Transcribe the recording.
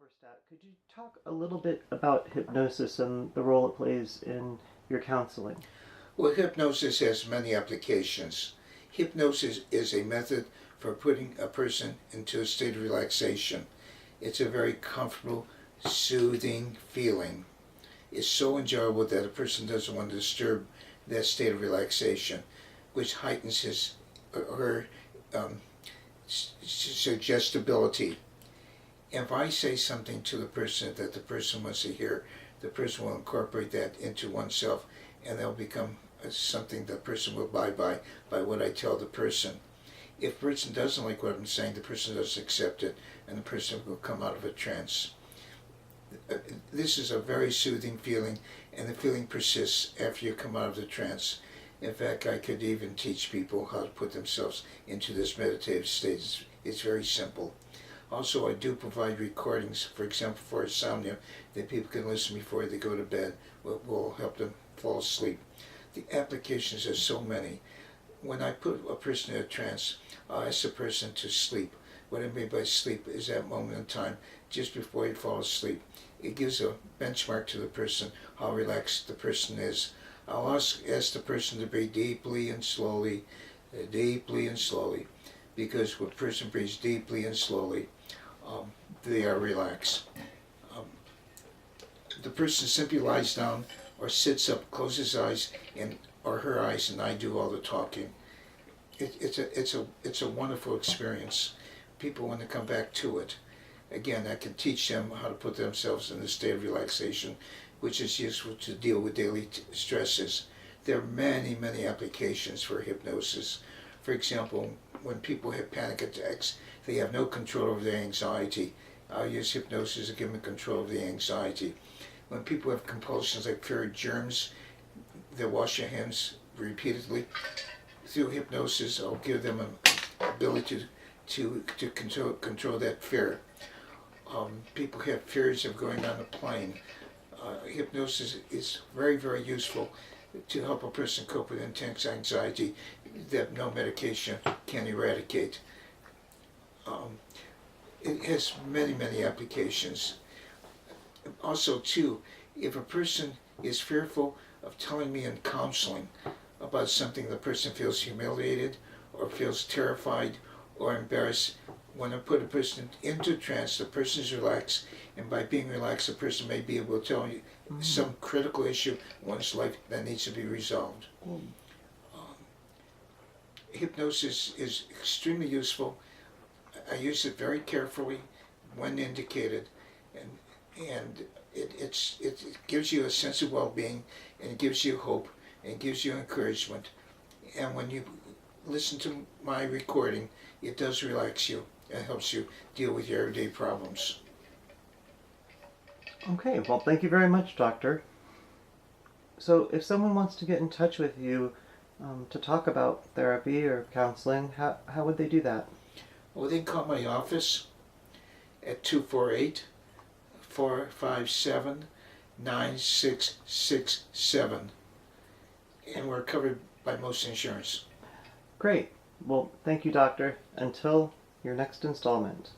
Halberstadt, could you talk a little bit about hypnosis and the role it plays in your counseling? Well, hypnosis has many applications. Hypnosis is a method for putting a person into a state of relaxation. It's a very comfortable, soothing feeling. It's so enjoyable that a person doesn't want to disturb that state of relaxation, which heightens his or her suggestibility. If I say something to the person that the person wants to hear, the person will incorporate that into oneself, and they'll become something the person will abide by what I tell the person. If the person doesn't like what I'm saying, the person doesn't accept it, and the person will come out of a trance. This is a very soothing feeling, and the feeling persists after you come out of the trance. In fact, I could even teach people how to put themselves into this meditative state. It's very simple. Also, I do provide recordings, for example, for insomnia, that people can listen before they go to bed. Will help them fall asleep. The applications are so many. When I put a person in a trance, I ask the person to sleep. What I mean by sleep is that moment in time just before you fall asleep. It gives a benchmark to the person, how relaxed the person is. I'll ask the person to breathe deeply and slowly, because when a person breathes deeply and slowly, they are relaxed. The person simply lies down or sits up, closes his eyes or her eyes, and I do all the talking. It's a wonderful experience. People want to come back to it. Again, I can teach them how to put themselves in a state of relaxation, which is useful to deal with daily stresses. There are many, many applications for hypnosis. For example, when people have panic attacks, they have no control over their anxiety. I'll use hypnosis to give them control of the anxiety. When people have compulsions like fear of germs, they wash their hands repeatedly. Through hypnosis, I'll give them an ability to control that fear. People have fears of going on a plane. Hypnosis is very, very useful to help a person cope with intense anxiety that no medication can eradicate. It has many, many applications. Also, too, if a person is fearful of telling me in counseling about something, the person feels humiliated or feels terrified or embarrassed, when I put a person into trance, the person is relaxed, and by being relaxed, the person may be able to tell you some critical issue in one's life that needs to be resolved. Hypnosis is extremely useful. I use it very carefully when indicated, and it gives you a sense of well-being, and it gives you hope, and it gives you encouragement. And when you listen to my recording, it does relax you and helps you deal with your everyday problems. Okay, well, thank you very much, Doctor. So, if someone wants to get in touch with you to talk about therapy or counseling, how would they do that? Well, they can call my office at 248-457-9667, and we're covered by most insurance. Great. Well, thank you, Doctor. Until your next installment.